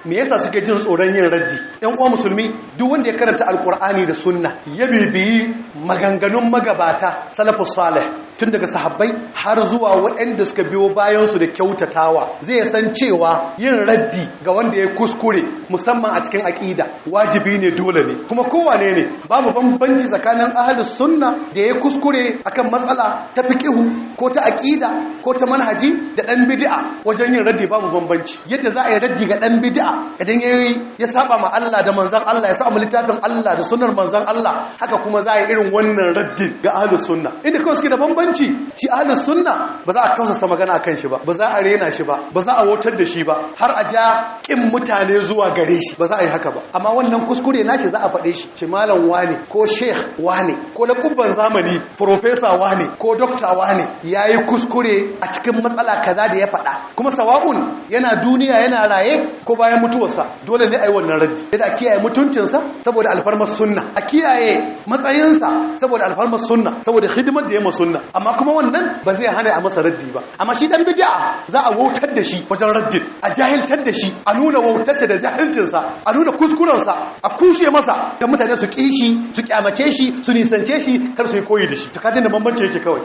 me yasa suke jin tsoron yin raddi? Ɗan uwa musulmi, duk wanda ya karanta alkur'ani da sunna ya bibiyi maganganun magabata salafus salih tun daga sahabbai har zuwa waɗanda suka biyo bayansu da kyautatawa, zai san cewa yin raddi ga wanda ya kuskure musamman a cikin aƙida wajibi ne, dole ne. Kuma kowane ne, babu bambanci tsakanin ahlus sunna da ya kuskure akan matsala ta fiqhu ko ta aƙida ko ta manhaji da ɗan bid'a. Wajen yin raddi babu bambanci. Yadda za a yi raddi ga ɗan bid'a idan ya saba ma Allah da manzon Allah, ya saba littafin Allah da sunnar manzon Allah, haka kuma za a yi irin wannan raddin ga ahlus sunna. Inda kawai suke da bambanci, shi ahlus sunna ba za a kausasa magana akan shi ba za a rena shi ba za a wotar da shi ba, har a ja kin mutane zuwa gare shi, ba za a yi haka ba. Amma wannan kuskure nashi za a faɗe shi, ce malam wane ko sheikh wane ko lakubban zamani professor wane ko doctor wane yayi kuskure a cikin matsala kaza da ya faɗa, kuma sawa'un yana duniya yana raye ko bayan mutuwarsa, dole ne a yi wannan raddi. Yadda a kiyaye mutuncinsa saboda alfarmar sunna, a kiyaye matsayinsa saboda alfarmar sunna, saboda hidimar da ya ma sunna. Amma kuma wannan ba zai hana a masa raddi ba. Amma shi dan bid'a za a wautar da shi wajen raddin, a jahiltar da shi, a nuna wautarsa da jahilcinsa, a nuna kuskurensa, a kushe masa, kan mutane su kishi, su kyamace shi, su nisance shi, kar su yi koyi da shi. To kajin da bambanci yake kawai.